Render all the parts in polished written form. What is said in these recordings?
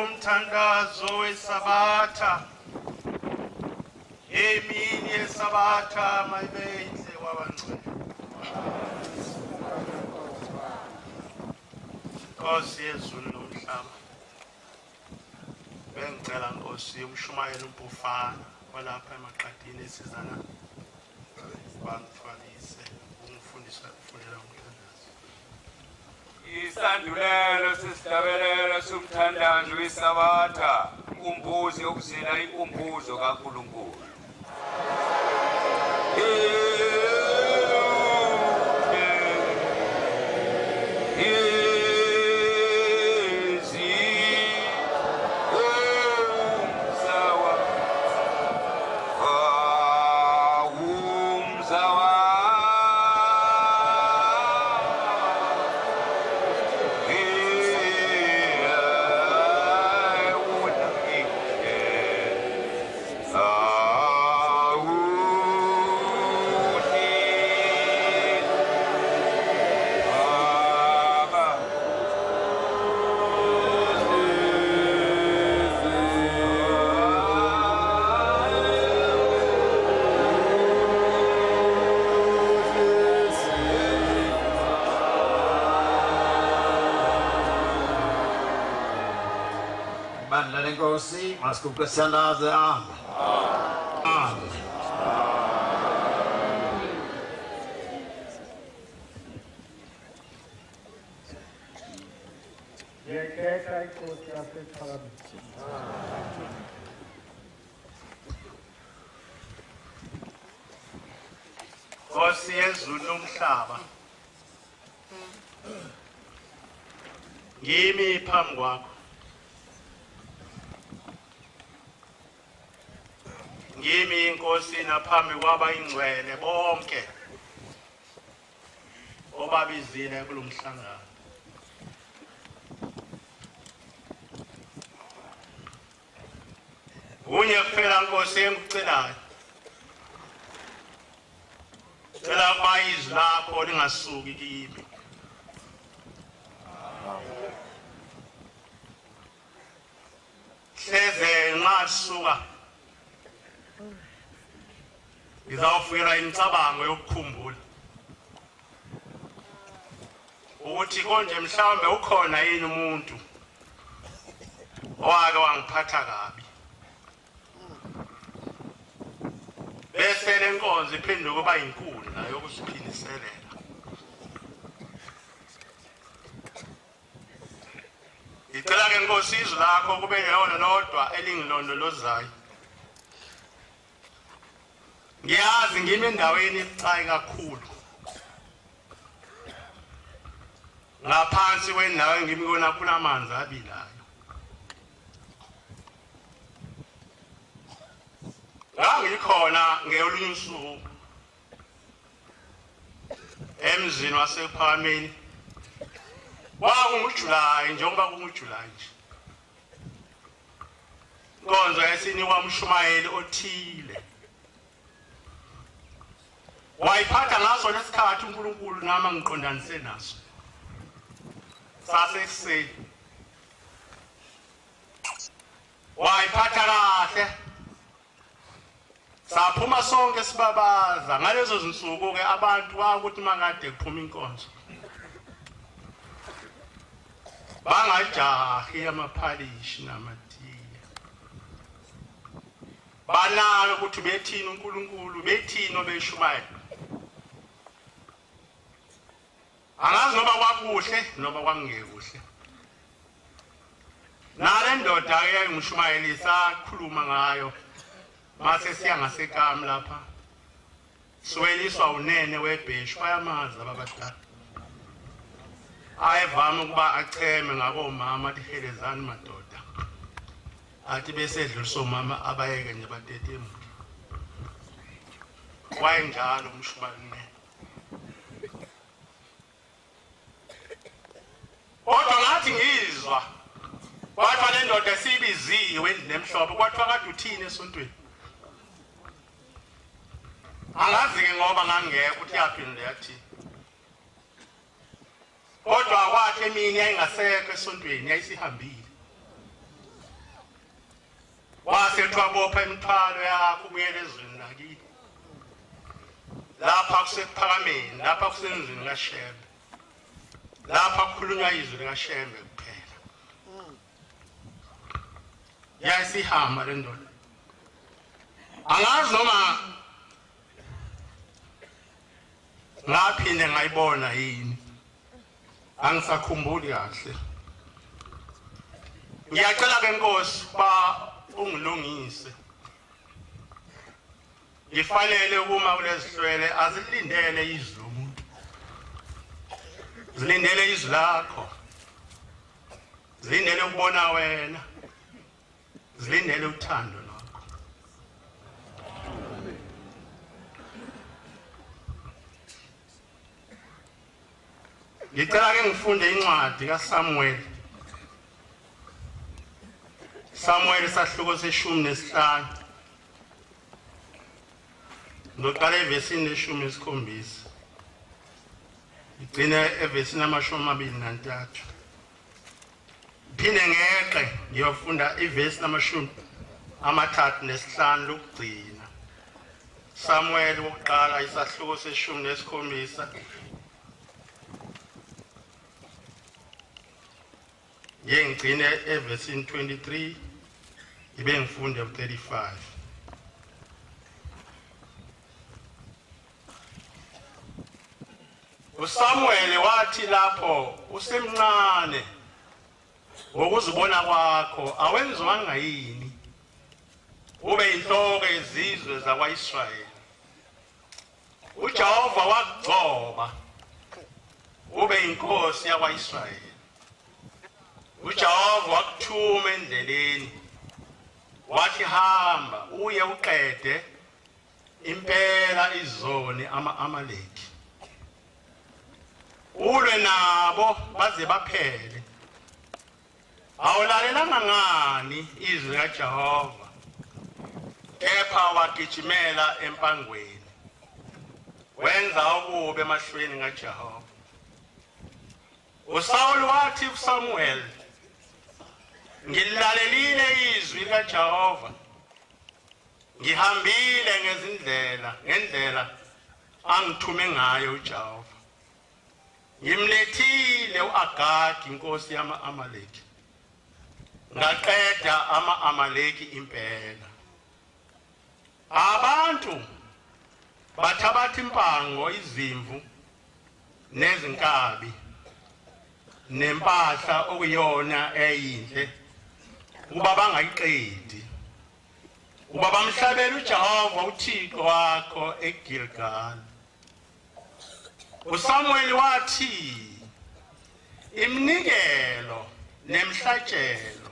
umthandazo wesabatha emini yesabatha mayibenhle wabangcwele Nkosi yezulu nomhlaba bengicela Nkosi umshumayeli umpufana kwalapha emaqadini esizana bangifalise ungifundisa ukufunela umthandazo Isandulelo sesihlabelelo somthandazo wesabatha umbuzo okuzela inkumbuzo kaNkulunkulu Nkosi masikukusanaze amba amen Yekhetha inkosi yasePhalamende Nkosi yezulu nomhlaba ngimi phambi kwakho Ngimi inkosi naphambi kwabayingcwele bonke obabizile kulomhlangano Unye kuphela Nkosi engikucelayo Cela bayizwi lakho lingasuki kimi Hleze nxasuka Ngizawufika imicabango yokukhumbula ukuthi konje mhlawumbe ukhona yini umuntu owake wangiphatha kabi bese lenkonzo iphenduka kuba inkundla yokuziphiniselela Ngicela ke Nkosi izwi lakho kube yona lodwa elingilondolozayo Ngiyazi ngime endaweni ebucayi kakhulu ngaphansi kwendawo engimikona kunamanzi abilayo Ngikhona ngeolunye usuku emzini wasePhalamende wakunguJulayi njengoba kunguJulayi nje Inkonzo yasinikwa umshumayeli othile Wayiphatha ngaso lesikhathi uNkulunkulu nama ngiqondanise naso Sasekuseni Wayiphatha kahle Saphuma sonke sibabaza ngalezo zinsuku ke abantu bakuthi mangade kuphuma inkonzo Bangajahi amaphalishi namatiye Banalo ukuthi bethini uNkulunkulu bethini obeshumayela Angazi noba kwakuhle noba kwangekuhle Nale ndoda eyayingushumayelisa khuluma ngayo mase siya ngasekami lapha Siweliswa unene webheshu bayamazi ababadala Ayevama ukuba acheme ngabomama lihelezani madoda athi besedlulisa omama abayeke nje batetemu Wayenjalo umshumayeli Kodwa ngathi ngizwa kwathiwa le ndoda esibiziwe endlini emhlophe kwathiwa kade uthini esontweni Angazi ke ngoba ngangeke ukuthi yaphinda yathi Kodwa kwathi emini yayingasekho esontweni yayisihambile Masetwabopha imithwalo yakho ubuyele ezweni lakini. Lapha kusephakameni, lapha kusendlini kaShembe. Lapha kukhulunywa izwi likaShembe kuphela. Yayisihamba le ndoda. Angazi noma ngaphinde ngayibona yini. Angisakhumbuli kahle. Ngiyacela ke Nkosi ba ungilungise. Ngifanele uma kulezihlwele azilindele izwi lomuntu. Zilindele izwi lakho. Zilindele ukubona wena. Zilindele uthando lakho. Ngicela ke ngifunde incwadi kaSamuel. Samuel sahluko seshumi nesihlanu. Ngiqala evesini leshumi nesikhombisa. Ngigcina evesini lamashumi amabili nantathu. Phinde ngeqe ngiyofunda ivesi lamashumi amathathu nesihlanu lokugcina. Samuel wokuqala isahluko seshumi nesikhombisa. Ngigcine evesini 23 ibe ngifunde u35. uSamuel wathi lapho usemncane ngokuzibona kwakho awenzwanga yini ube inhloko yezizwe zakwaIsrayeli. uJehova wakugcoba ube inkosi yakwaIsrayeli. uJehova wakuthuma endleleni wathi hamba uye uqede impela izoni ama-Amaleki ulwe nabo baze baphele. Awulalelanga ngani izwi kaJehova kepha wagijimela empangweni wenza okubi emahlweni kaJehova. uSawuli wathi kuSamuel ngilalelile izwi likaJehova ngihambile ngendlela angithume ngayo uJehova. Ngimlethile uAgagi inkosi yama-Amaleki ngaqeda ama-Amaleki impela. Abantu bathabatha impango, izimvu nezinkabi nempahla okuyona eyinhle uba bangayiqedi. Uba bamhlabela uJehova uThixo wakho eGilgal. uSamuel wathi iminikelo nemhlatshelo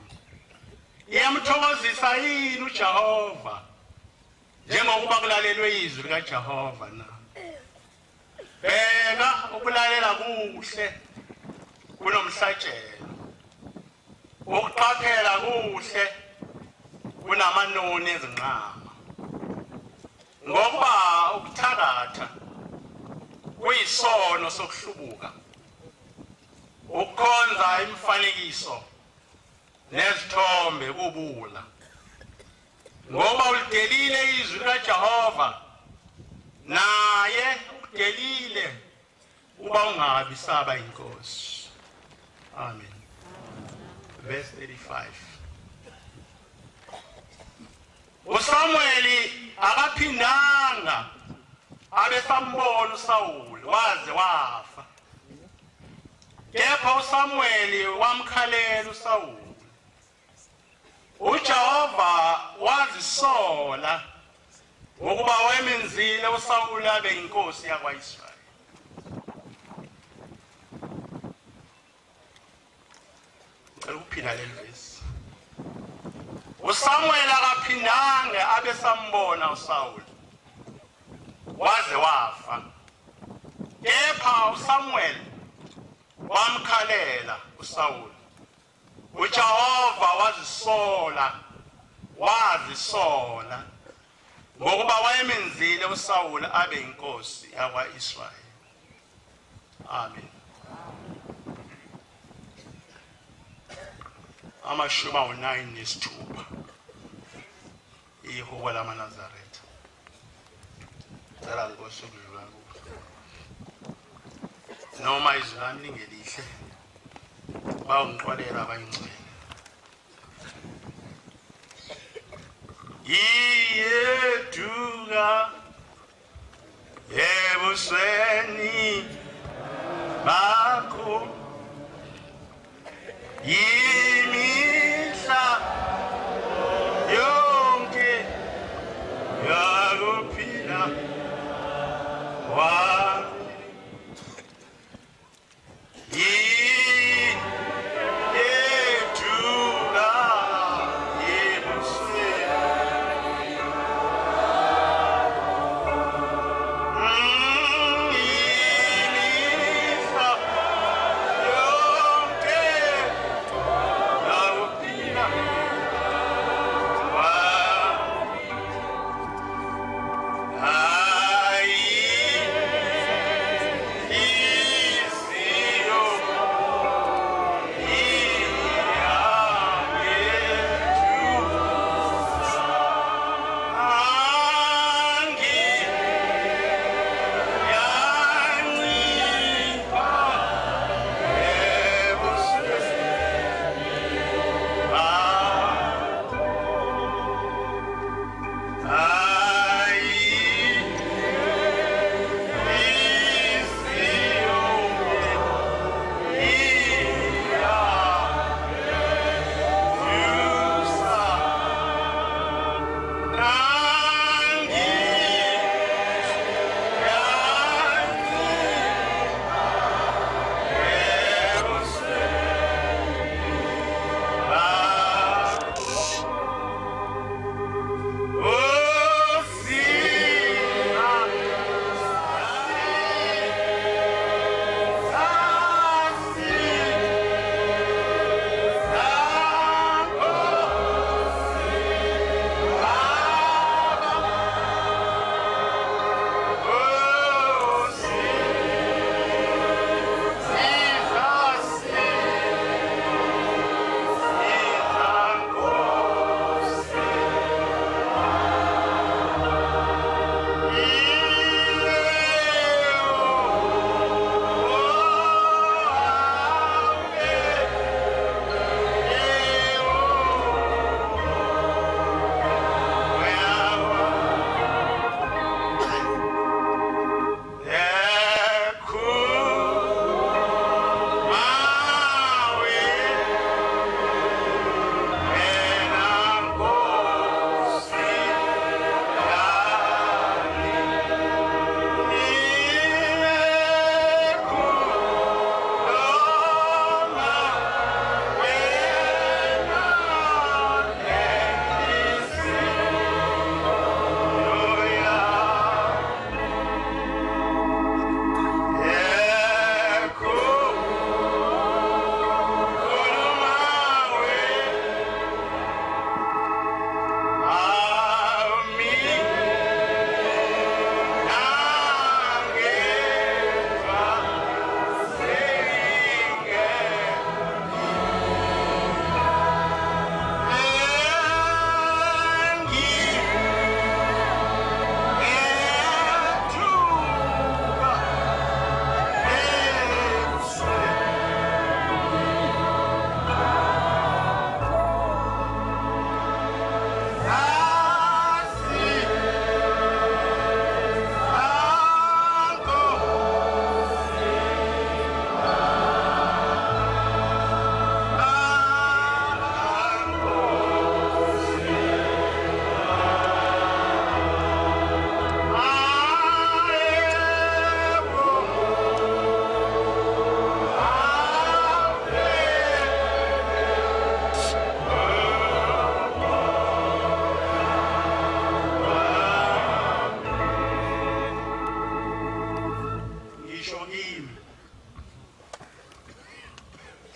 iyamthokozisa yini uJehova njengokuba kulalelwe izwi likaJehova na? Bheka ukulalela kuhle kunomhlatshelo. Ukuqaphela kuhle kunamanoni ezinqama. Ngokuba ukuthakatha kuyisono sokuhlubuka. Ukukhonza imifanekiso nezithombe kubula. Ngoba ulidelile izwi likaJehova naye udelile uba ungabi saba inkosi. Amen. Verse 35. uSamuel akaphindanga abesambona uSawuli waze wafa. Kepha uSamuel wamkhalela uSawuli. uJehova wazisola ngokuba wayemenzile uSawuli abe inkosi yakwaIsrayeli. Ngicela ukuphila leli verse. uSamuel akaphindanga abesambona uSawuli waze wafa. Kepha uSamuel wamkhalela uSawuli. uJehova wazisola ngokuba wayemenzile uSawuli abe inkosi yakwaIsrayeli. Amen. Amashumi 9:6. ihubo lamaNazaretha. Cela Nkosi ukudlula noma izwi lami lingelihle bawungiqwalela abangcwele. Iyeduka ebusweni bakho imihla yonke yakuphila kwami.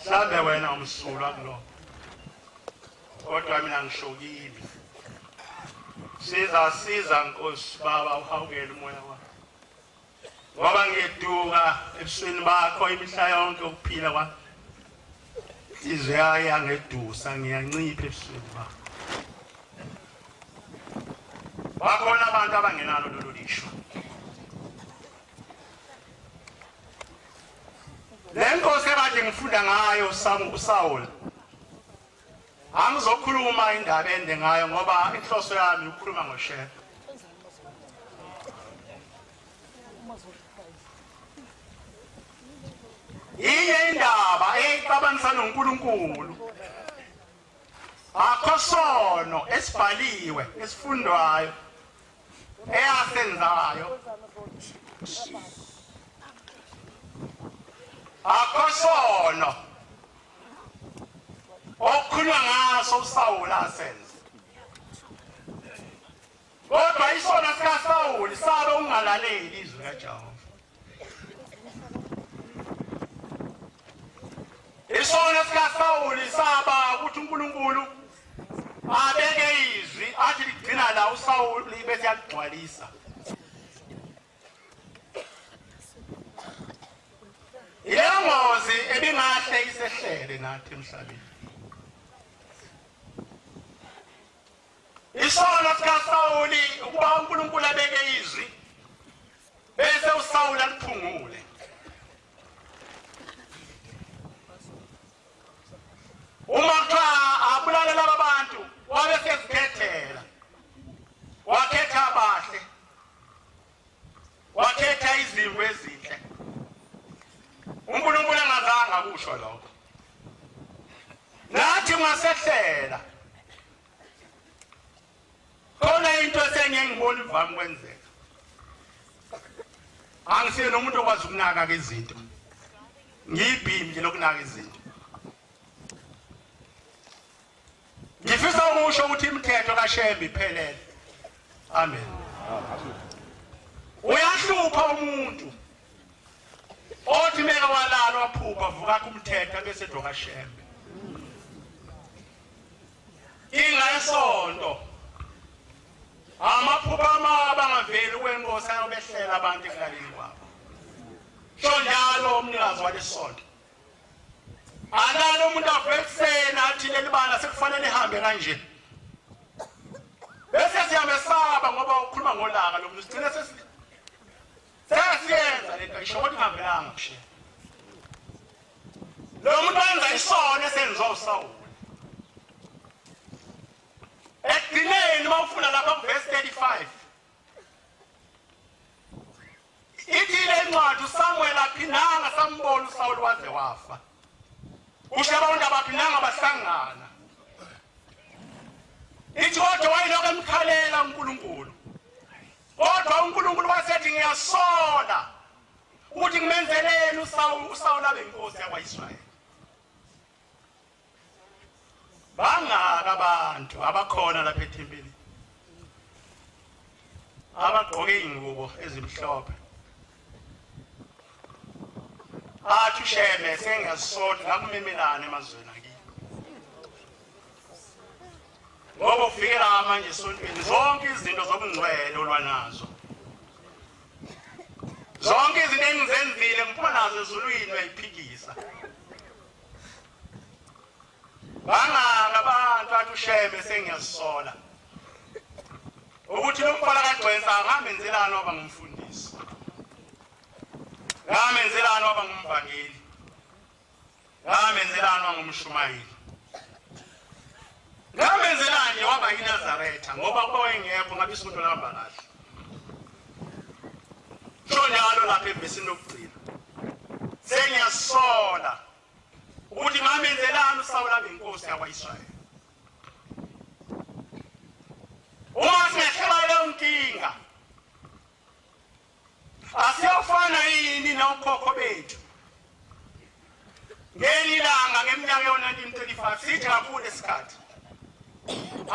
Mhlambe wena umsulwa kulo. Kodwa mina ngishokile. Siza Nkosi Baba uhawukele umoya wakho. Ngoba ngiyeduka ebusweni bakho imihla yonke ukuphila kwami. Izwe yangedusa ngiyancipha ebusweni bakho. bakhona abantu abangenalo lolu lisho. Le nkosi ekade ngifunda ngayo uSawule angizokhuluma indaba ende ngayo ngoba inhloso yami ukukhuluma ngoSheba. Iye indaba exabanisa noNkulunkulu akho sono esibhaliwe esifundwayo eyasenzayo akho sono okukhulunywa ngaso uSawule asenza. Kodwa isono sikaSawule sabe ungalaleli izwi kaJehova. Isono sikaSawule saba ukuthi uNkulunkulu abeke izwi athi ligcina la uSawule bese yaligcwalisa. Ilengozi ebingahle isehlele nathi emhlabeni. Isono sikaSawule ukuba uNkulunkulu abeke izwi bese uSawule aliphungule. Uma kuthiwa abulale laba bantu wabe sezikhethela, wakhetha abahle, wakhetha izimvu ezinhle. uNkulunkulu engazange akusho lokho. Nathi ngasehlela khona into esengeke ngibone ivami kwenzeka. Angisiye nomuntu okwazi ukunaka izinto. Ngiyibhimi nje lokunaka izinto. Ngifisa ukusho ukuthi imithetho kaShembe iphelele. Amen. Uyahlupha umuntu othi meka walala waphupha vuka kumthetho bese doka Shembe. Ingasonto amaphupha amabangaveli kwenkosi ayobehlela abantu ekulaleni kwabo. Sho njalo umnikazi walesonto. Alalo umuntu afekusena athi lelibala sekufanele ihambe kanje. Bese siyamesaba ngoba ukhuluma ngolaka lo muntu sigcina sesiyenza lento isho ukuthi ngihambelanga kushe. Lo muntu wenza isono esenziwa uSawule. Ekugcineni mawufuna lapha kuverse 35. Ithi le ncwadi uSamuel aphindanga sambona uSawule waze wafa. Usheba abantu abaphindanga bahlangana. Ithi kodwa wayiloko emkhalela uNkulunkulu. Kodwa uNkulunkulu wasethi ngiyasola ukuthi ngimenzeleni uSawule abe inkosi yakwaIsrayeli. Bangaka abantu abakhona lapha ethempelini abagqoke ingubo ezimhlophe. Athi uShembe sengiyasola ngakumemelana emazweni akini. Ngoba ufikela manje esontweni zonke izinto zobungcwele olwanazo. Zonke izinto engizenzile ngiphuma nazo ezulwini bayiphikisa. Bangaka abantu athi uShembe sengiyasola ukuthi lo mfana kaGcwensa ngamenzelana ngoba ngumfundisi. Ngamenzelana ngoba ngumvangeli. Ngamenzelana ngoba ngumshumayeli. Ngamenzelana nje waba yiNazaretha ngoba kwawengekho ngabe isonto lihamba kahle. Sho njalo lapha evesini lokugcina. Sengiyasola ukuthi ngamenzelana uSawule abe inkosi yakwaIsrayeli. Uma singahlala leyo nkinga asiyofana yini nokhokho bethu. Ngelilanga ngeminyaka yo-1935 sithi kakhulu esikhathi.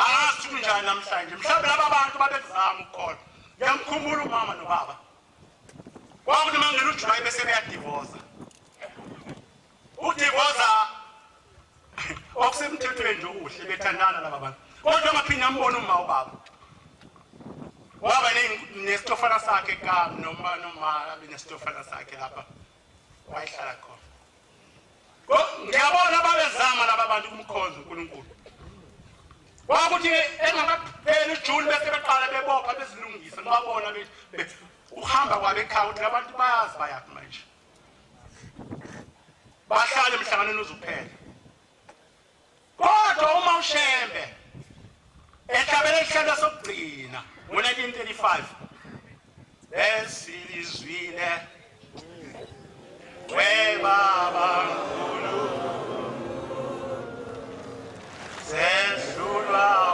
Angazi kunjani namhlanje. Mhlawumbe laba bantu babezama ukukholwa. Ngiyamkhumbula umama nobaba. Kwakuthi mangena uJulayi bese beyadivorsa. Udivorsa okusemthethweni nje okuhle bethandana laba bantu. Kodwa ngaphinda ambona uma ubaba. Waba nesitofana sakhe eGamu noma nesitofana sakhe lapha wayihlala khona. Ngiyabona babezama laba bantu kumkhonza uNkulunkulu. Kwakuthi engakapheli uJune bese beqala bebopha bezilungisa ngibabona uhamba kwabe ekhaya ukuthi abantu bayazi bayaphi manje. Bahlala emhlanganweni uzuphela. Kodwa uma uShembe ehlabele ihlelo sokugcina ngo-1935 esilizwile webaba nkulu sehlulwa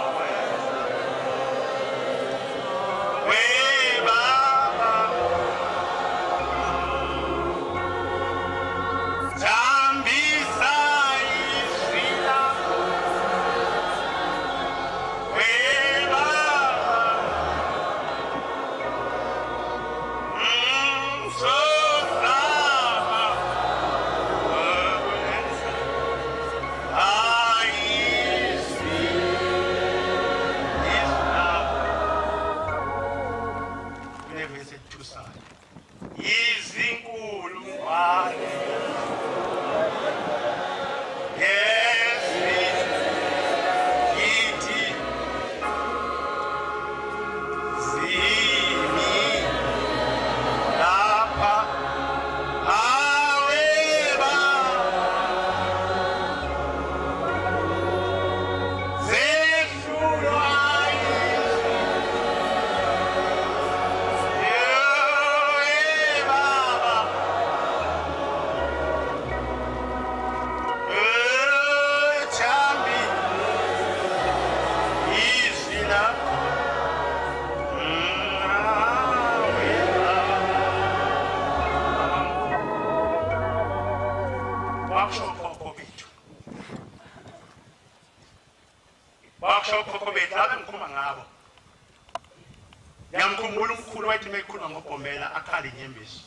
Ngiyamkhumbula umkhulu wathi meyikhuluma ngobhombela akhali inyembezi.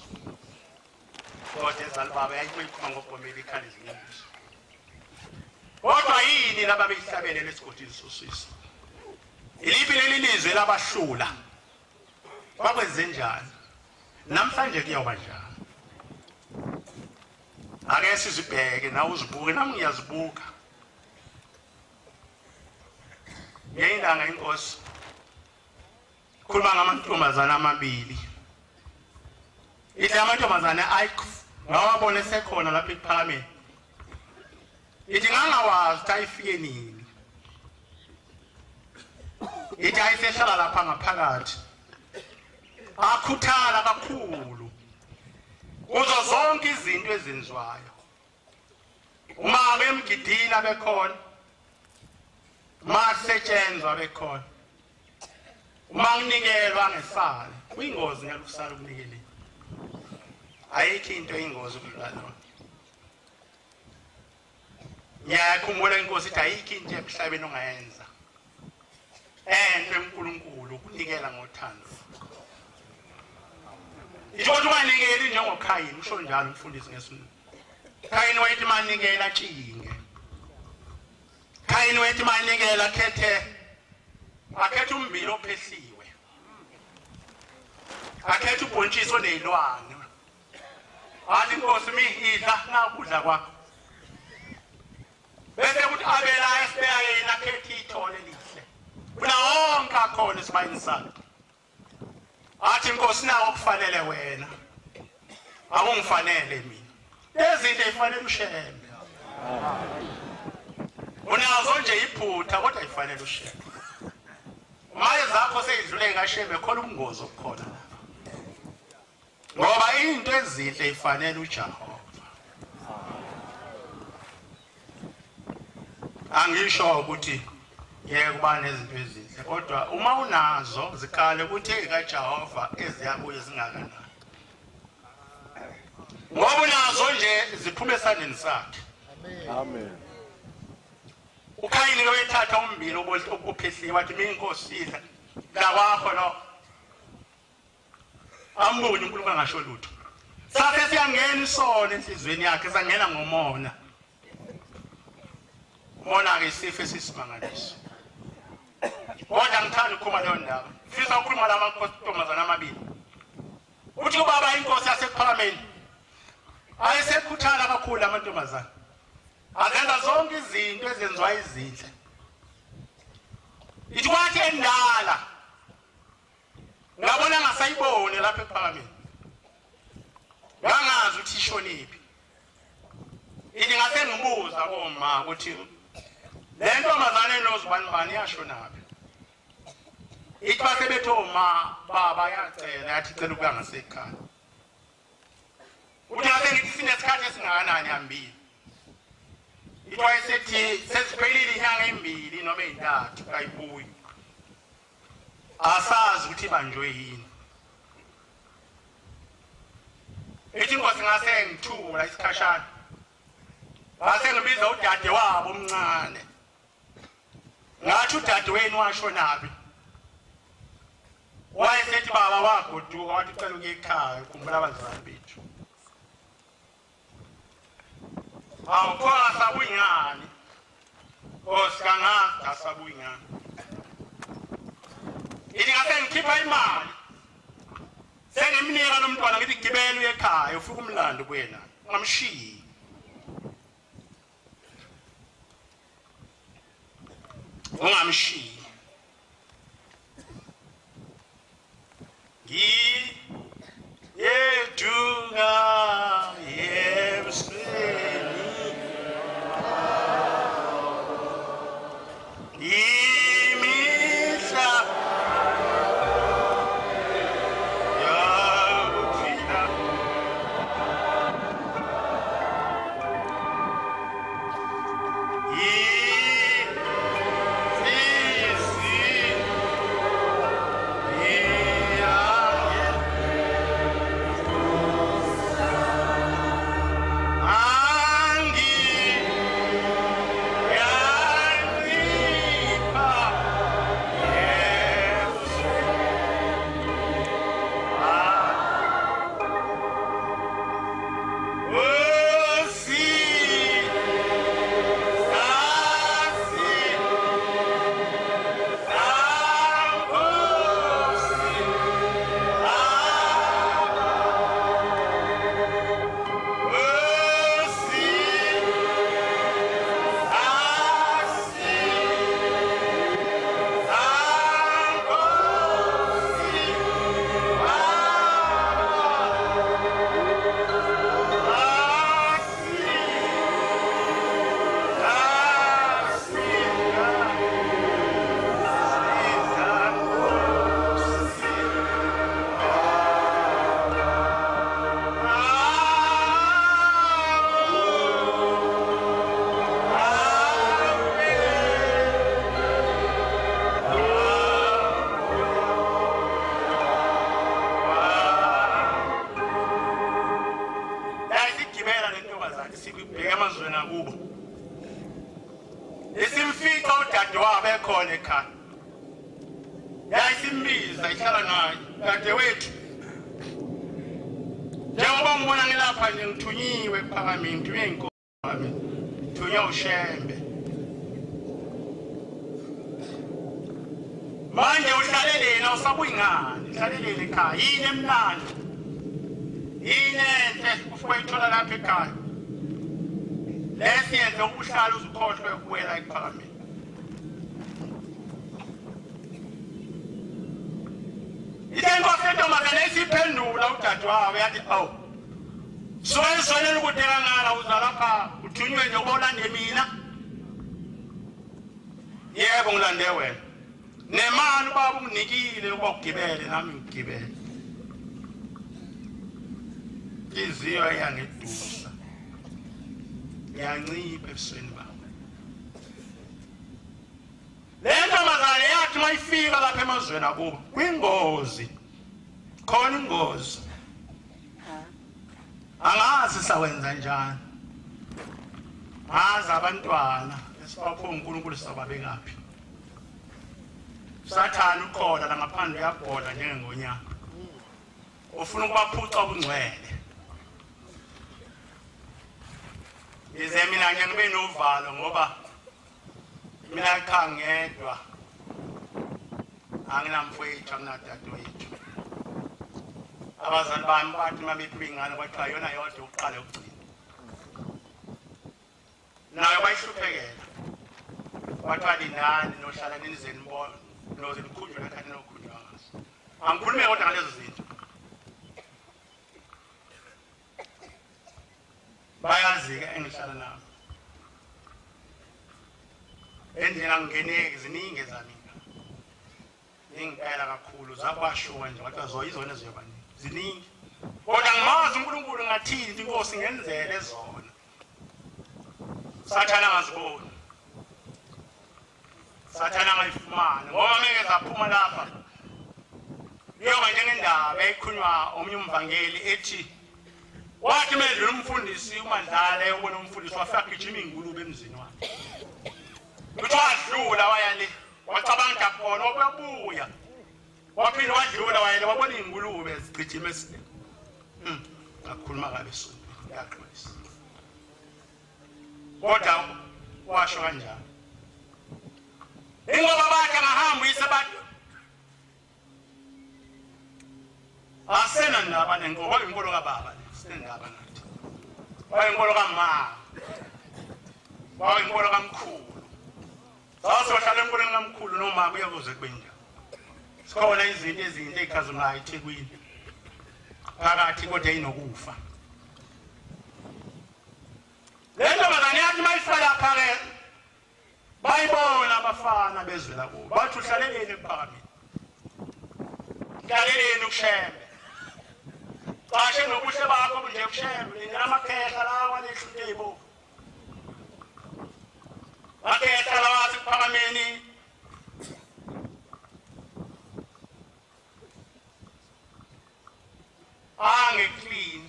Kodwa ezali baba yayikhuluma ngobhombela ikhali inyembezi. Kodwa yini laba beyihlabele lesigodini sosisi? Iliphi leli lizwe labahlula? Bakwenze njani? Namhlanje kuyoba njani? Ake sizibheke nawe uzibuke nami ngiyazibuka. Ngeyindanga inkosi khuluma ngamantombazana amabili. Ithi amantombazana ayikho ngawabona sekhona lapha ePhalameni. Ithi ngangawazi ukuthi ayifike nini. Ithi ayisehlala lapha ngaphakathi. Akhuthala kakhulu kuzo zonke izinto ezenziwayo. Uma bemgidini abekhona, masetshenzwa bekhona. Uma nginikelwa ngesala, kuyingozi nyakusala ukunikela. Ayikho into eyingozi ukudlala. Ngiyakhumbula inkosi ithi ayikho into emhlabeni ongayenza enhle uNkulunkulu ukunikela ngothando. Itho unganikeli njengoKhayini usho njalo umfundisi ngesinye. Khayini wayethi manikela tshinge. Khayini wayethi manikela akhethe umbili ophehliwe. Akhethe ubhontshisi onezilwane. Athi inkosi mihidla ngakudla kwakho. Bese kuthi abela esibeka yena akhethe ithole lihle. Kuna wonke akhona esibayini sakhe. Athi inkosi nawo kufanele wena. Akungifanele mina. Lezinto ezifanele uShembe. Unazo nje iphutha kodwa ifanele uShembe. Maye zakho seyidlule kaShembe khona ubungozi obukhona lapha. Ngoba into ezinhle ifanele uJehova. Angisho ukuthi yeke kuba nezinto ezinhle kodwa uma unazo zikhale ukuthi ekaJehova eziyabuye zingakanani. Ngoba unazo nje ziphume esandleni sakhe. Amen. Ukhayini wethatha umbili obuphehliwe wathi mina inkosi idla la kwakho lo. Ambonye uNkulunkulu angasho lutho. Sathe siyangena isona enhlizweni yakhe sangena ngomona. Mona ke isifo esisimangaliso. Kodwa ngithanda ukukhuluma leyo ndaba. Fisa ukukhuluma lamantombazana amabili. Uthi ubaba inkosi yasePhalameni ayesekhuthala kakhulu amantombazana. Azenza zonke izinto ezenziwa izinhle. ithi kwathi endala ngabona ngasayibone lapha ePhakameni ngangazi ukuthi ishoniphi ithi ngase ngibuza koma ukuthi le ntombazane enozibani yashonaphi ithi basebethoma baba yacela yathi cela ukuya ngasekhaya uthi ngase ngithi sinesikhathi esingakanani hambile ithi wayesethi sesiphelile inyanga embili noma ey'ntathu kayibuyi asazi ukuthi ibanjwe yini ithi inkosi ngase ngithula isikhashana ngase ngibiza udade wabo omncane ngathi udade wenu washonaphi wayesethi baba wagoduka wathi ucela ukuya ekhaya ukhumbula abazali bethu awukhona sabuyingani nkosi kangazi asabuyingani ithi ngase ngikhipha imali sengimnika lo mntwana ngithi gibela uye ekhaya ufika umlando kuyena ungamshiyi ungamshiyi yedunga yebusweni imihla yakuphila yayisimbiza ihlala naye kade wethu njengoba ngibona ngilapha nje ngithunyiwe ePhakameni ngithunywe inkosi yami ngithunywe ushembe manje uhlalelena usabuyingani uhlalelele ekhaya yini emnandi yini enhle ufuyithola lapha ekhaya lesiyenze ukuhlala uzukhohlwe ukuwela ePhakameni inkosi yentombazane isiphendula udade wawo yathi awu soyizwanele ukuthi kangaka uza lapha uthunywe nje ukuba ulande mina yebo ngilande wena nemali baba unginikile ukuba ugibele nami ngigibele inhliziyo yangidusa yancipha ebusweni bami le ntombazane yathi mayifika lapha emazweni akubo kwingozi khona ingozi angazi sawenza njani ngazi abantwana esibapho uNkulunkulu sababekaphi sathana ukhona la ngaphandle yabhoda njengengonyama ufuna ukubaphuca ubungcwele ize mina ngibe novalo ngoba mina ekhangedwa anginamfowethu anginadadewethu abazali bami bathi mabepingana kwathiwa yona yodwa uqala ukugcina nayo bayihluphekela wathwala inani nohlala nenizeni mbona noze nikhunjwe nakhathi nokhunjwa ngaso angikhulume kodwa ngalezo zinto bayazi-ke engihlala nabo endlela ngingeneki ziningi ezaningi ingipela kakhulu zakwashuka nje kodwa zoyizona eziyobaningi ziningi kodwa ngimazi uNkulunkulu ngathini inkosi ngenzele zona sathana ngazibona sathana ngayifumana ngoba meke zaphuma lapha kuyoba njengendaba ekhulunywa omunye umvangeli ethi wathi medlula umfundisi uMandlala eyobona umfundisi wafaka ijima ingulube emzini wakhe kuthi wadlula waya le wacabanga khona wabuya waphinde wadlula waya le wabona ingulube zigijima esine ngakhuluma kabe sonto yaxolisa kodwa washo kanjani ingoba bathi angahamba yisabathi asena ndaba nenkomo inkolo kababa sendaba nathi wayenkolo kamama wayenkolo kamkhulu sasohlala enkolweni kamkhulu noma kuyakuze kube njani sikhona izinto ezinhle ezikhazulayo eThekwini phakathi kodwa inokufa le ntombazane yathi mayihlala phakathi bayibona abafana bezwela kubo bathi uhlaleleni ephakameni hlaleleni ukushembe qashe nobuhle bakho nje ukushembe namakhehla lawa lehlute ibo makhehla lawa asiphakameni angeclean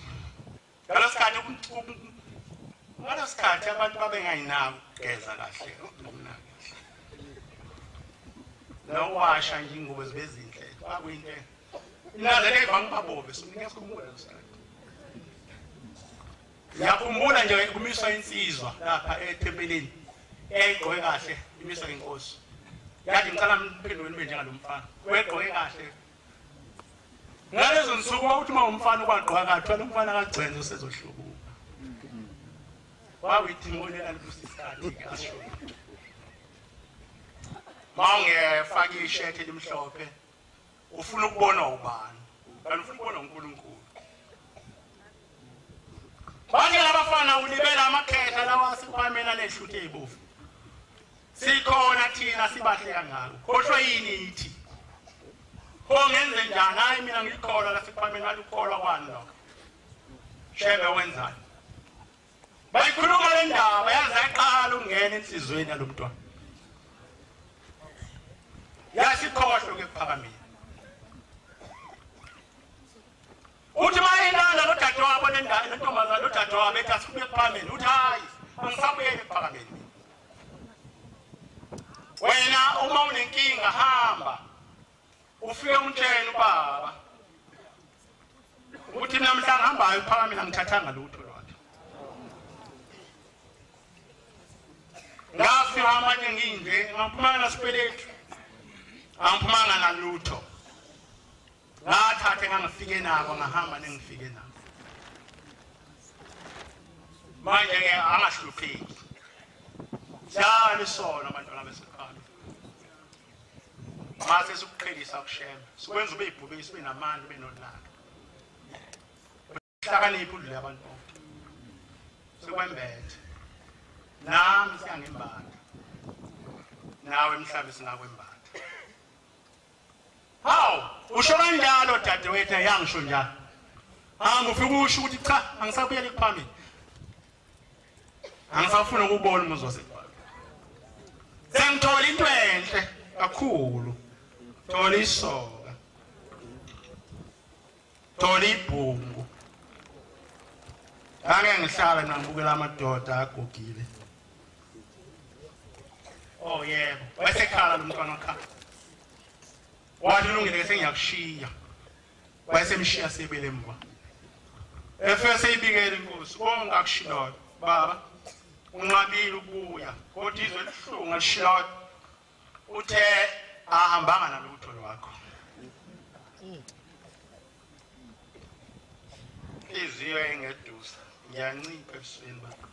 ngalo sikhathi abantu babengayinaki ukugeza kahle nowasha nje ingubo zibe zinhle kwakuyinto inazele bangibabobe ngiyakhumbula lesikhathi ngiyakhumbula nje kumiswa insizwa lapha etempeleni eyayigqoke kahle imiswa inkosi yathi ngicela mphendulweni benje ngalomfana wegqoke kahle ngalezo nsuku ukuthi uma umfana kwagqoka kahle lo mfana akagcenze usezohlubuka wawithi ngonela lesikhathi ke asho mawungefaka ishirt elimhlophe ufuna ukubona ubani kanti ufuna ukubona uNkulunkulu bathi labafana ulibela amakhehla lawa sikwamena lehluthe ibovu sikhona thina sibahle kangako khohlwe yini ithi ngenze njani hayi mina ngikholwa la sikwamena walukholwa kwani lo shebe wenzani bayikhuluma le ndaba yaze yaqala ukungena enhlizweni yalomntwana yasikhohlwe ke kuphakameni uthi mayelana nodadewabo nendaba nentombazana nodadewabo ethi asikubuye kuphakameni uthi hayi angisabuyele kuphakameni wena uma unenkinga hamba ufike umtshele ubaba ukuthi mina mhla ngihambayo kuphakameni angithathanga lutho lwakhe ngafika amanye ngindle ngaphumana nasipeletu angiphumanga nalutho ngathathe ngangifike nabo ngahamba nengifike nabo manje ke angahlupheki njalo sona abantwana besekhaya mase sikuqhelisa ukushema sikwenza ube ibhubesi sibe namandla ube nolaka hlakaniphi udlule abantu sikwembethe nami siyangembanda nawe emhlabeni singakwembanda hawu usho kanjalo dadewethu yangisho njalo angifika usho ukuthi cha angisabuyela kuphambili angisafuna ukubona umuzi wasekhaya sengithola into enhle kakhulu thola isoka thola ibhungu ngihlala ngibukela amadoda agogile oh yebo wayesekhala lo mntwana wakhe wathi ulungile sengiyakushiya wayesemshiya sebele emva efese ibikele inkosi ongakushiloyo baba unqabile ukuya kodwa izwe lihlunga lishiloyo uthe ahambanga nalutho lwakho iziyo engedusa ngiyancipha ebusweni bakho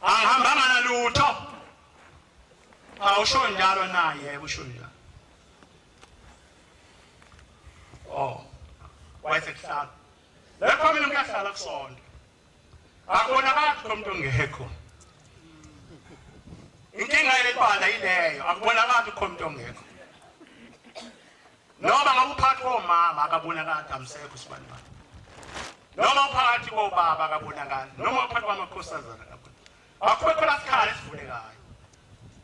angihambanga nalutho awusho njalo naye usho njalo wayesekuhlala lapho mina ngiyahlala kusonto akubonakala umuntu ongekho inkinga yelibala ileyo akubonakala umuntu ongekho noma ngakuphathi komama akabonakala amsekho sibanibani noma uphakathi kobaba akabonakala noma uphakathi kwamakhosazana akabonakala akho khona isikhala esivulekayo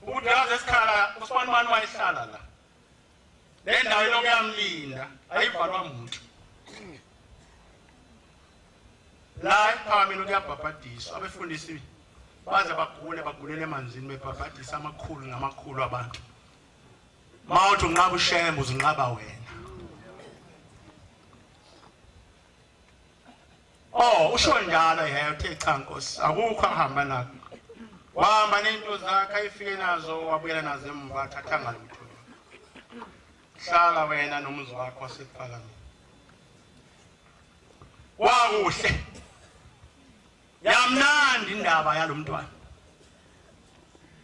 ukuthi yazi isikhala usibanibani wayehlala la le ndawo lonke yamlinda ayivalwa muntu la iphamini kuyabhabhadiswa abefundisi baze bagulele emanzini bebhabhadisa amakhulu ngamakhulu abantu mawuthi unqaba ushembe uzinqaba wena usho njalo uthe cha Nkosi akukho ahamba nakho wahamba nento zakhe ayifike nazo wabuyela nazo emva thatha ngalutho hlala wena nomuzi wakho wasephalamende wakuhle yamnandi indaba yalomntwana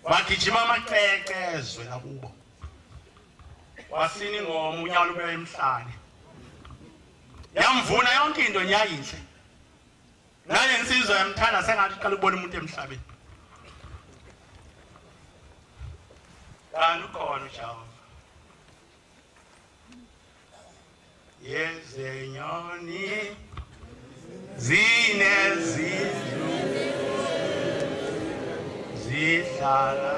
wagijima amaqeqezwe lakubo wasini ingoma unyalo ube emhlane yamvuna yonke into nyayinhle naye insizwa yamthanda sengathi qala ukubona umuntu emhlabeni kanti ukhona uJehova yezenyoni zinezindlu zihlala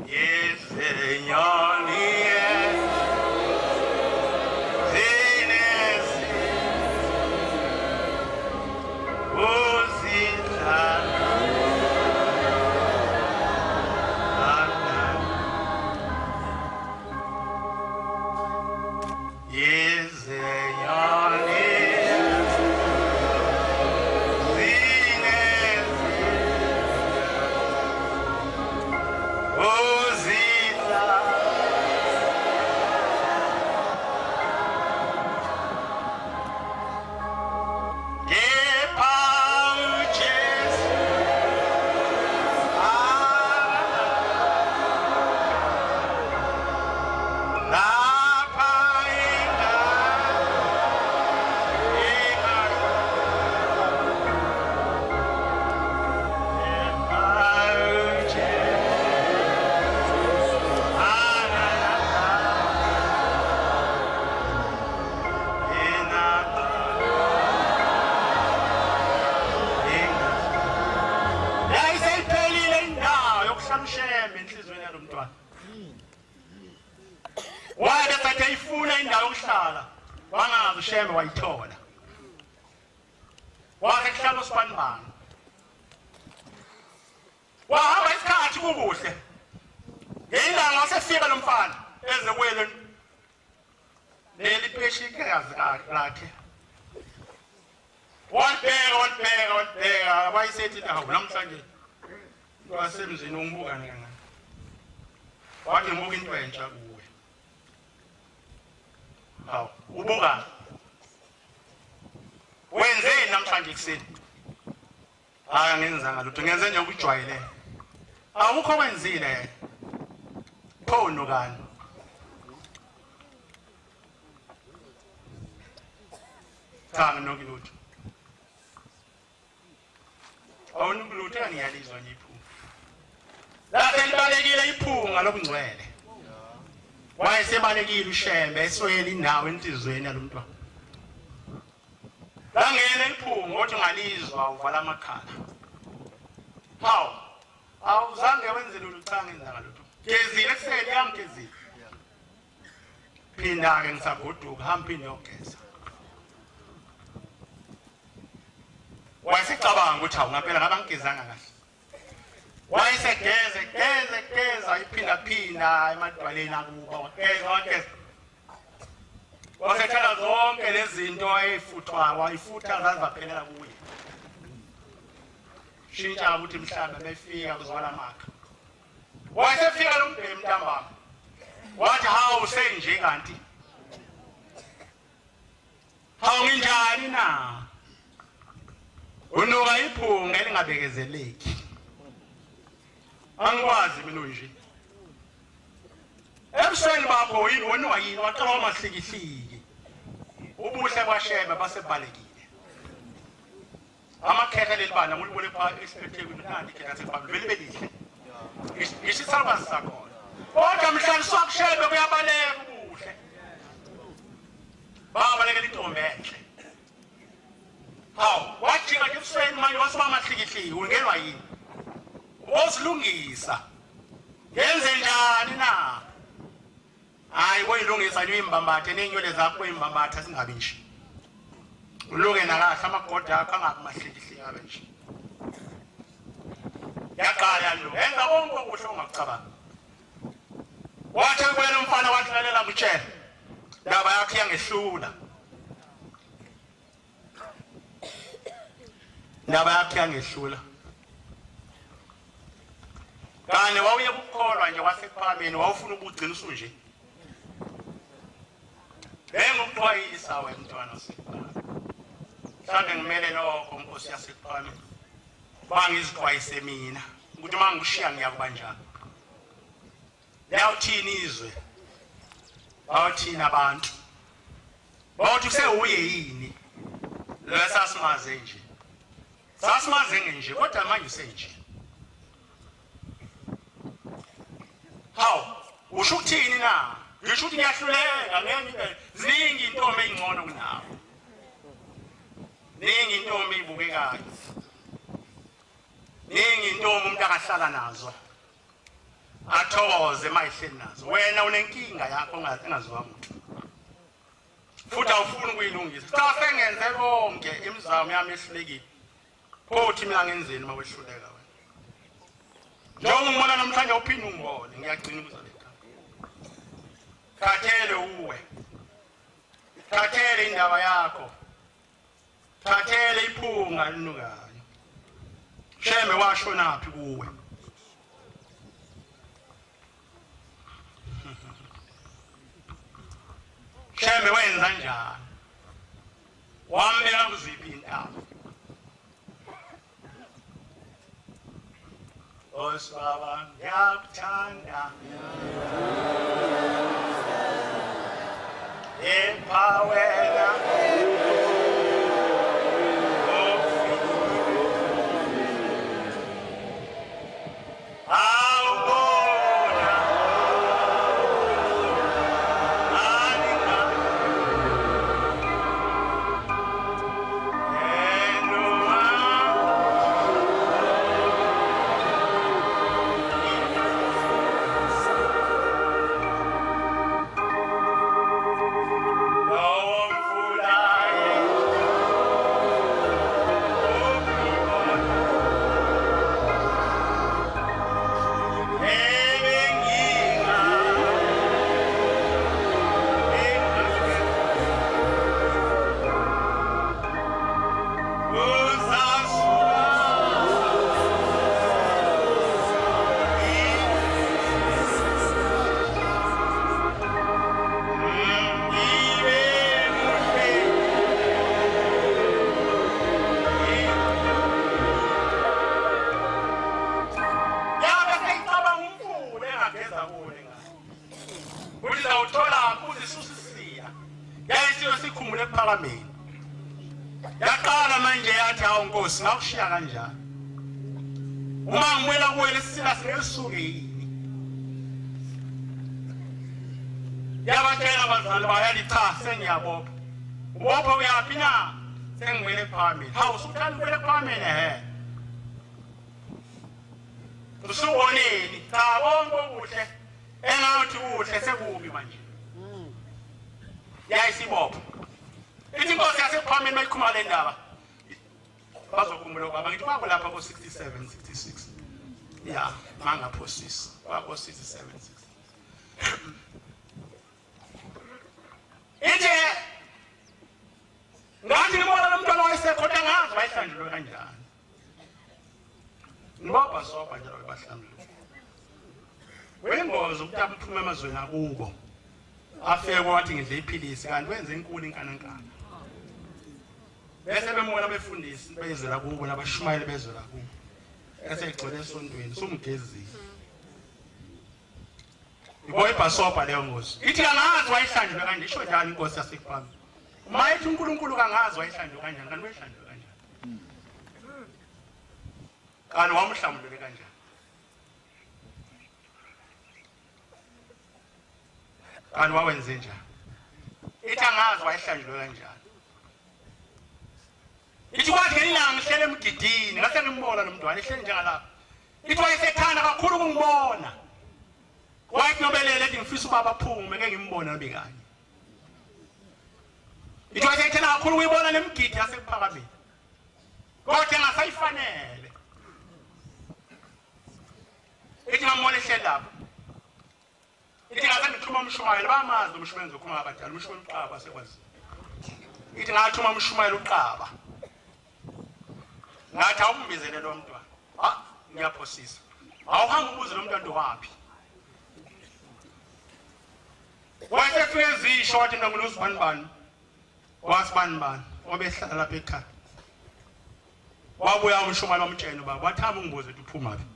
yezenyoni ushembe wayithola wakuhlala usibanibani wahamba isikhathi kukuhle ngelanga wasefika lomfana ezekwele nelipeshikazi lakhe wabheka wayisethi hawu namhlanje wasemzini ungibuka ngani wathi ngibuka into entsha kuwe hawu ubuka wenzeni namhlanje kuseni ngenzanga lutho ngenze nje ukujwayele awukho wenzile khono kani cha nokilutho awunukulutho ngiyalizwa nje iphunga lapho libalekile iphunga lobungcwele wayesebalekile ushembe eswele indawo entizweni yalomntwana langene iphunga othi ngalizwa uvala amakhala hawu awuzange wenze lutho cha ngenzanga lutho gezile kuseni yamgezile phinda ke ngisagoduka hamba inogeza wayesecabanga ukuthi hawu ngaphela ngabangigezanga kahle wayesegeza iphinda emadwaleni akuba wageza wasethala zonke lezi zinto ayefuthwa wayifutha zaziphelela kuye shintsha ukuthi mhlamba befika kuzwala amakha wayesefika lo mbhemi ntambama wathi hawu senje kanti hawu nginjani na Unuka iphunga elingabekezeleki. Angikwazi mina nje. Ebusweni bakho yini wena yini waqala amahlikihliki. Ubuhle kwashebe basebalekile. Amakhetha lelibana ngulibone pha esiphethekweni nandi khetha sebabili vele belihle. Ngisitsalwa sakho. Kodwa mhlanje sokushebe kuyabaleka ubuhle. Babalekela intombi enhle. Hawu, wajinga nje ebusweni manje wasiba amahlikihliki ungenwa yini? Osilungisa. Yenze njani na? Hayi koyilungisa nje imbambathe nenywele zakho koyimbambatha singabi nje. Ulunge nakahle amagoda akho angabi mahlikihliki abe nje. Yaqala lo. Enza konke okuhle ongakucabanga. Wathi kwena umfana wathi lalela ngitshela. Ndaba yakhe yangehlula. Ndaba yakhe yangehlula. Kane wawuye ukukholwa nje wasekuphameni wawufuna ukugcina usunje. Ngokutwayisa wena mntwana wasekuphameni. Mhlawumbe ngimele lokho Nkosi yasekuphameni. Bangizixwayise mina ukuthi mangushiya ngiyakuba njani. Yawuthini izwe? Bawuthini abantu? Bawuthi kuseuye yini? Lo sasimaze nje. Sasimaze nje kodwa manje usenje. Hawu, usho ukuthini na? Ngisho ukuthi ngiyahluleka ngeke ziningi intombi ezingcono kunawe. Ningi intombi ibukekayo. Ningi intombi umuntu akahlala nazo. Athokoze mayihleli nazo. Wena unenkinga yakho engaziwa umuntu. Futhi awufuni ukuyilungisa. Cha sengenze konke imizamo yami ehlulekile. Phothi mina ngenzeni mawehluleka wena. Njengoba ngibona namhlanje uphinde ungibone ngiyagcina ukuzaleka. Thathele uwe. Thathele indaba yakho. Thathele iphunga linukayo. Sheme washonaphi kuwe? Sheme wenza njani? Wambeka kuziphi intaba? Osbaba ngiyakuthanda. Empawela. Singawushiya kanjani? Uma ngimwela kuwe lesisila singelisuke yini? Yabatshela abazali bayali cha sengiyabopha. Ubopha uyaphi na? Sengimwele phambili. Hawu usuthanda ukwele phambili he. Usuboneni cha bonke okuhle engathi kuhle sekubi manje. Yayisibopha. Ithi Nkosi yasephambili mayikhuluma le ndaba. Bazokhumbula baba ngithi babo lapha ko 67 66 yeah manga process babo 67 60 Ije ngathi ngibona lo mntwana wayesekhona ngazi bayihlanjulwe kanjani Ngoba soba njalo bahlanjulwe Wengozo ukuthi aphuma emazweni akubo afeke wathi ngidle iphilisi kanti wenze inkulu inkanankana bese bemona befundisi bezela kubo nabashumayeli bezela kubo esegcwele esontweni sumgezile iboy basopa leyo ngozi ithi angazi wayihlanjwe kanje isho njani inkosi yaseKupami mayithi uNkulunkulu kangazi wayihlanjwe kanjani kanti wayihlanjwe kanjani kanti wamhlambulele kanjani kanti wawenze njani ithi angazi wayihlanjwe kanjani ithi kwathi ngelilanga ngihlele emgidini ngase ngimbona lo mntwana ehleli njengalapha ithi wayesethanda kakhulu ukungibona wayithi nobelele ethi ngifisa ubaba aphume ngeke ngimbone nabe kanye ithi wayesethanda kakhulu ukuyibona lemgidi yaseKuphakameni kodwa ngasayifanele ithi ngambona ehleli lapha ithi ngase ngithuma umshumayeli bamazi umshumayeli zokhuluma abadala umshumayeli uqaba sekwazi ithi ngathuma umshumayeli uqaba ngathi awumbizele lo mntwana ngiyaphosisa awuhamba ubuze lo mntwana waphi wayefike ezisho wathi mina ngiluzibani wasibani obehlala lapha ekhaya wabuya umshumayeli wamtshela baba wathamba ungibuze ukuthi uphuma phi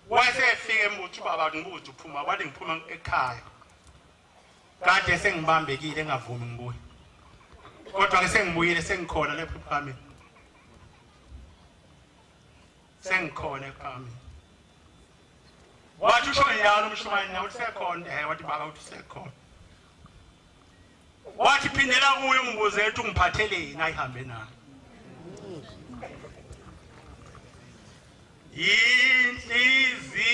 wayesefike embuthi baba ngibuze uphuma wathi ngiphuma ekhaya kade sengibambekile engavumi ngibuye kodwa ke sengibuyile sengikhona lapha ePhakameni sengikhona ePhakameni wathi usho njalo umshumayeli nawe usekhona wathi baba uthi usekhona wathi phindela kuye ungibuze ethi ungiphatheleni ayihambe nayo inhliziyo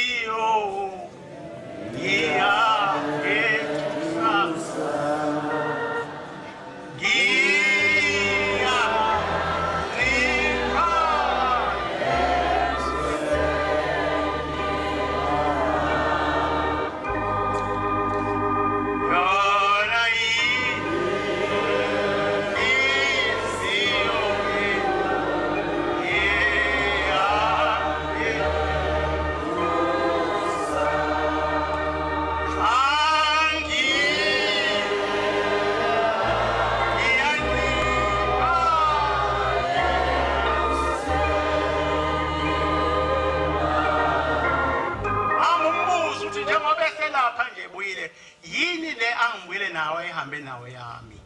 nawe ehambe nawe yami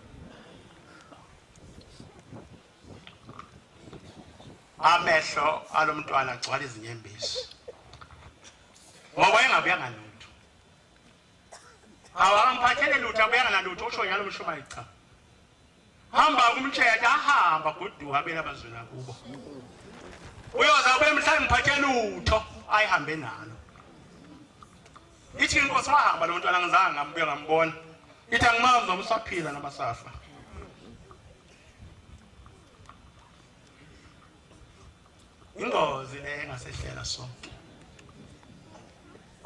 amehlo alomntwana agcwala izinyembezi ngoba engabuyanga lutho awamphathele lutho abuyanga nalutho usho njalo umshumayeli cha hamba kumtshela ahamba goduka abela abazwela kubo uyoza ube mhlawumbe ngiphathe lutho ayihambe nalo ithi inkosi wahamba lo mntwana ngizange ngambuya ngambona ithi angimazi noma usaphila noma safa ingozi le engasehlela sonke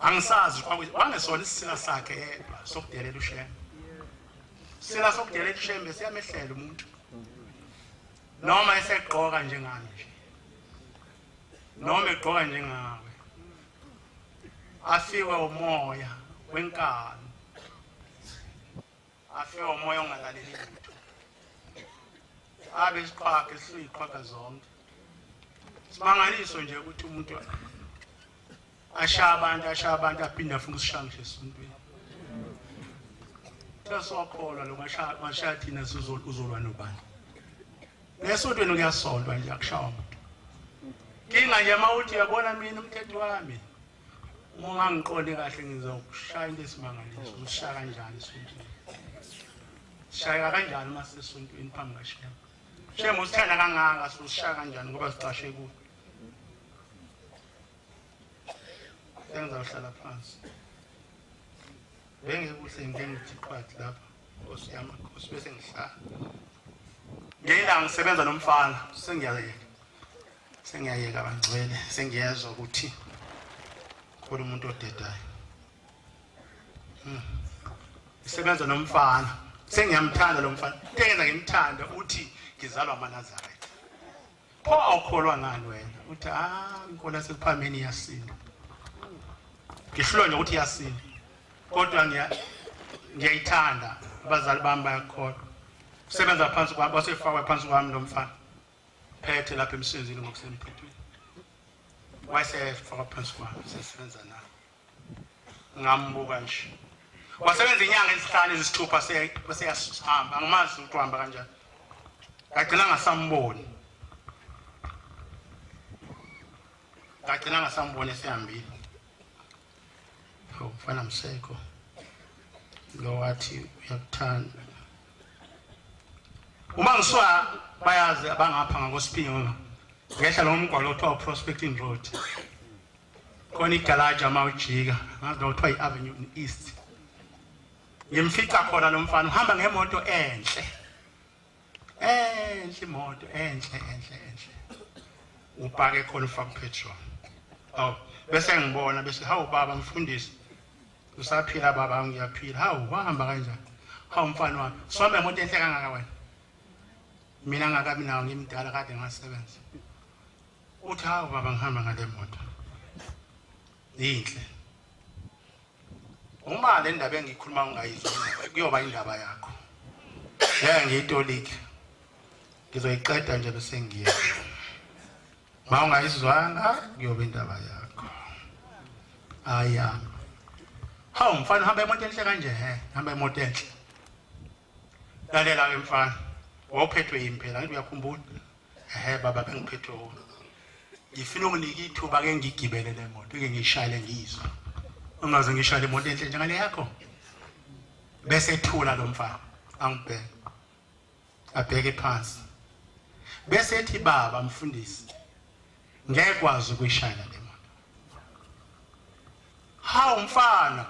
angisazi wangesona isila sakhe yedwa sokudelela ushembe sila sokudelela ushembe siyamehlela umuntu noma esegqoka njengami nje noma egqoka njengawe afiwe umoya wenkani afiwe umoya ongalaleli lutho abe isiqhaka esiyiqhaka zonke simangaliso nje ukuthi umuntu ashaya abantu aphinde afuna usishangishe esontweni sesokholwa lo ngashaya thina uzolwa nobani lesontweni kuyasontwa nje akushawa umuntu kinga nje mawuthi uyabona mina umthetho wami uma ngiqonde kahle ngizokushaya into esimangaliso usishaya kanjani esontweni shaya kanjani mase esontweni phambi kaShembe Shembe usithanda kangaka susishaya kanjani ngoba sicashe kuwe engizawuhlala phansi bengekuhle ngithi qhathi lapha Nkosi yami Nkosi bese ngihlala ngelanga ngisebenza nomfana sengiyayeka abangcwele sengiyezwa ukuthi khona umuntu odedayo isebenza nomfana sengiyamthanda lo mfana intenza ngimthanda uthi ngizalwa amaNazaretha pho awukholwa ngani wena uthi inkolo yaseKuphameni iyasinda ngihlonye ukuthi iyasinda kodwa ngiyayithanda abazali bami bayakholwa sebenza phansi kwami basefakwe phansi kwami lo mfana phethe lapha emsebenzini ngokusemthethweni wayesefakwa phansi kwami sesebenza naye ngambuka nje wasebenza inyanga ezihlanu ezisithupha seyasihamba angimazi ukuthi uhamba kanjani ngagcina ngasamboni esihambile ufana mseko lo wathi uyakuthanda uma ngiswa bayazi abangapha ngakosiphingo ngehla lo mgwaqo othiwa Prospecting Road khona igaraji amawujika ngazi nokuthiwa i-Avenue East ngimfica khona lo mfana uhamba ngemoto enhle imoto enhle upake khona ufaka petrol bese ngibona bese hawu baba mfundisi usaphila baba ngiyaphila hawu wahamba kanjani hawu mfana wami sombe imoto enhle kangaka wena mina ngakabi nawo ngimdala kade ngasebenza uthi hawu baba ngihamba ngale moto inhle uma le ndaba engikhuluma ungayizwa kuyoba indaba yakho ngiyitoliki ngizoyiqeda nje bese ngiya ma ungayizwanga kuyoba indaba yakho ayami hawu mfana hamba imoto enhle kanje hamba imoto enhle lalela ke mfana wawuphethwe yini phela ngithi uyakhumbula baba bengiphethwe ngifuna ukunika ithuba ke ngigibele le moto ke ngishayele ngizwa ungaze ngishayele imoto enhle njengale yakho bese ethula lo mfana angibheke abheke phansi bese ethi baba mfundisi ngeke kwazi ukuyishayela le moto hawu mfana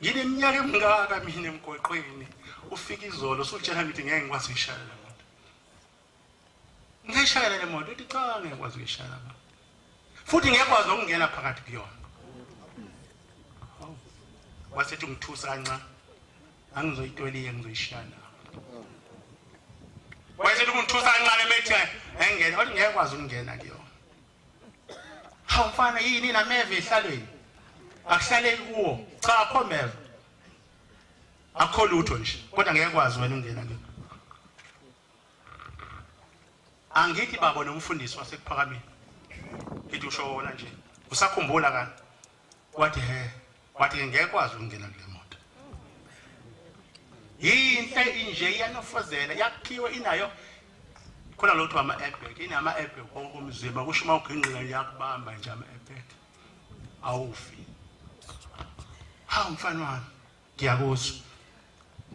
ngineminyaka emingaka mina emgoqweni ufika izolo usutshela ngithi ngeke ngikwazi ukuyishayela le moto ngishayela le moto uthi cha ngeke kwazi ukuyishayela futhi ngeke kwazi ukungena phakathi kuyona wasethi ngithusa kancane angizoyitolika ngizoyishayela wayesethi ungithusa kancane methe engene wathi ngeke kwazi ukungena kuyona hawu mfana yini nameve ehlalweni akuhlaleki kuwo cha akho meve akho lutho nje kodwa ngeke kwazi wena ungena kuyona angithi baba nomfundisi wasekuphakameni ngithi usho wona nje usakhumbula kana wathi ngeke kwazi ukungena kule moto yinhle inje iyanofozela yakhiwe inayo khona lothu ama-airbag inama airbag konke umzimba kusho uma uginqika yakubamba nje ama-airbag awufi hawu mfana wami ngiyakuzwa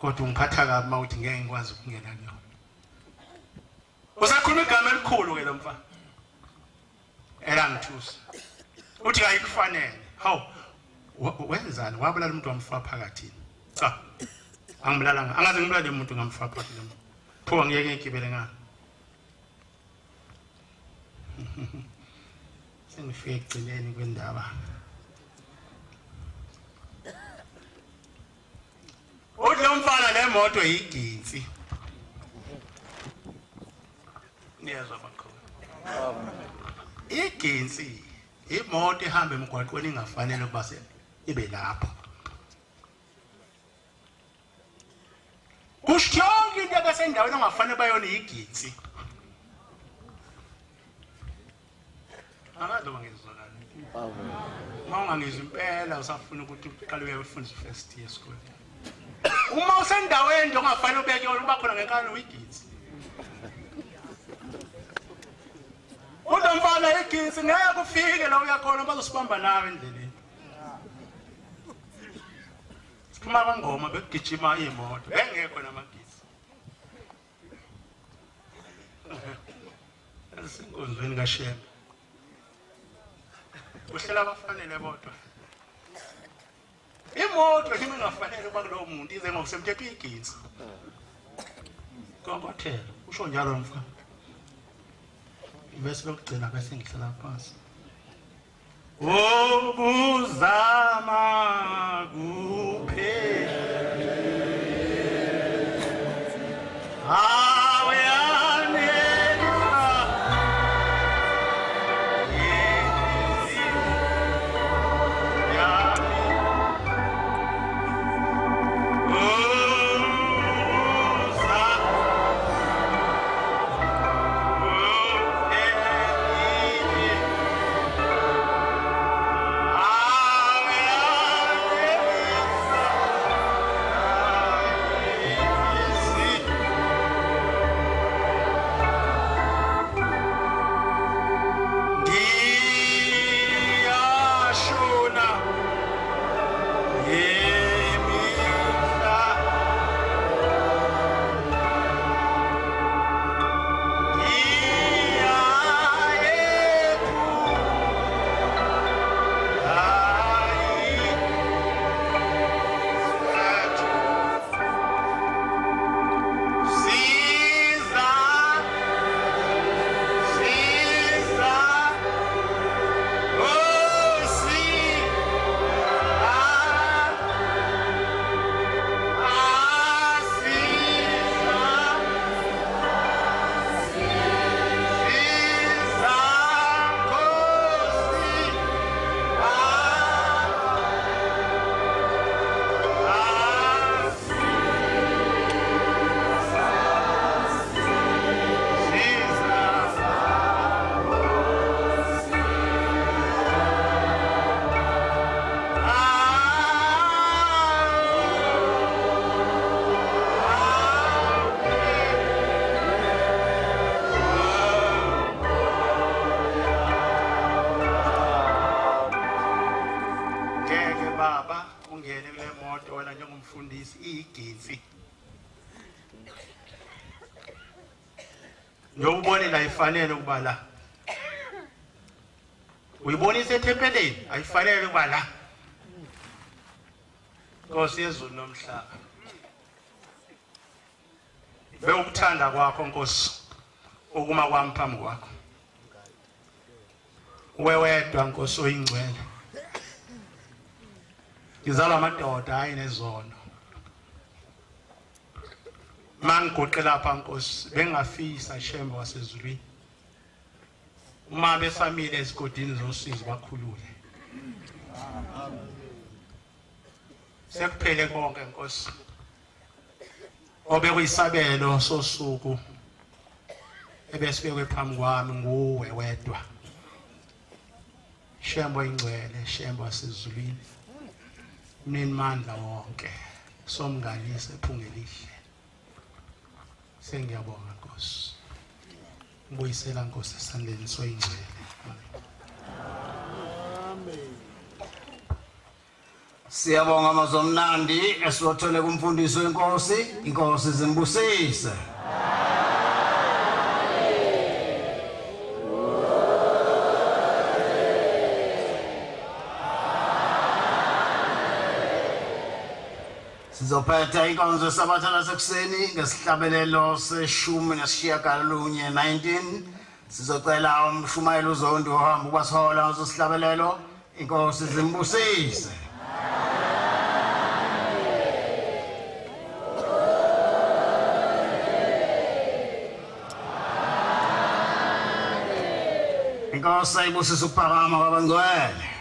kodwa ungiphatha kabi uma uthi ngeke ngikwazi ukungena kuyona usakhuluma igama elikhulu ke lo mfana elangithusa uthi ayikufanele hawu wenzani wabulala umuntu wamfaka phakathini cha angibulala angaze ngibulale umuntu ngamfaka phakathini pho ngiyeke ngigibele ngani sengifike egcineni kwendaba uthi lo mfana le moto yiginsi niyezwa bakhona iginsi imoto ehamba emgwaqweni ingafanele ukuba ibe lapho kusho yonke into ebesendaweni ongafanele bayona iginsi akazi bangizwakala uma ungangizwa impela usafuna ukuthi uqale uyafundisa first year school uma usendaweni nje ongafanele ubeke yona uba khona ngenkani uyiginsi ulo mfana iginsi ngeke ufike la uyakhona bazosibamba nawe endleleni siphuma kangoma bekugijima imoto engekho namagisi esinkonzweni kaShembe uhlela abafanele bodwa imoto yini engafanele ukuba kulowo muntu ize ngokusemthetho iginsi konkothela usho njalo mfana bese lokugcina bese ngihlala phansi ubuzama kuphela Oh mfundisi igitsi ngiyobone la ifanele ukuba la uyibonisa etempeleni ayifanele ukuba la Nkosi yezulu nomhlaba bewukuthanda kwakho Nkosi ukuma kwami phambi kwakho wewedwa Nkosi oyingcwele ngizalwa amadoda hayi nezono mangigoqe lapha Nkosi bengafisa Shembe wasezulwini uma besamile esigodini zosizo bakhulule sekuphele konke Nkosi obekuyisabelo sosuku ebesibekwe phambi kwami nguwe wedwa Shembe oyingcwele Shembe wasezulwini Mninimandla wonke somnganise ephungelihle sengiyabonga Nkosi ngibuyisela Nkosi esandleni soyingcwele Amen. Siyabonga amazomnandi esiwathole kumfundisi wenkosi inkosi zimbusise Sizophetha inkonzo yesabatha lasekuseni ngesihlabelelo se-19 sizocela umshumayeli uzondi ohamba ubasihola ngosihlabelelo inkosi zimbusise inkosi ayibusise ukuphakama kwabangcwele